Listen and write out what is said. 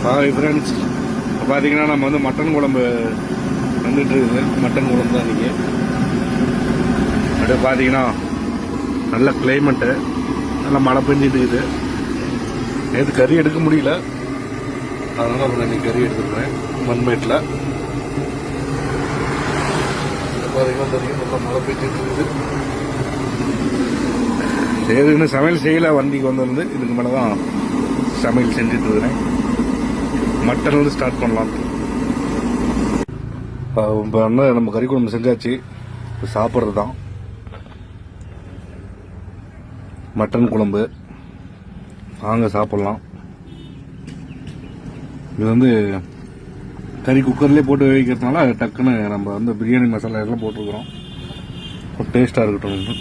Hi friends, இப்போ பார்த்தீங்கன்னா நம்ம வந்து மட்டன் குழம்பு வந்துட்டு இருக்குது. மட்டன் குழம்பு தான் இன்றைக்கி. அப்படியே பார்த்தீங்கன்னா நல்ல கிளைமேட்டு, நல்லா மழை பெஞ்சிட்டு இருக்குது. நேற்று கறி எடுக்க முடியல, அதனால் அப்புறம் இன்னைக்கு கறி எடுத்துருக்கேன் மண்மேட்டில். பார்த்தீங்கன்னா தெரியும், நல்லா மழை பெஞ்சிட்டு இருக்குது. சரி, இன்னும் சமையல் செய்யலை, வண்டிக்கு வந்திருந்து இதுக்கு மேலே தான் சமையல் செஞ்சுட்டு இருக்கிறேன். மட்டன் வந்து ஸ்டார்ட் பண்ணலாம். இப்போ நம்ம கறி குழம்பு செஞ்சாச்சு, இப்போ சாப்பிட்றது தான் மட்டன் குழம்பு. வாங்க சாப்பிட்லாம். இது வந்து கறி குக்கர்லேயே போட்டு வேவிக்கிறதுனால டக்குன்னு நம்ம வந்து பிரியாணி மசாலா எல்லாம் போட்டிருக்கிறோம். டேஸ்ட்டாக இருக்கட்டும்.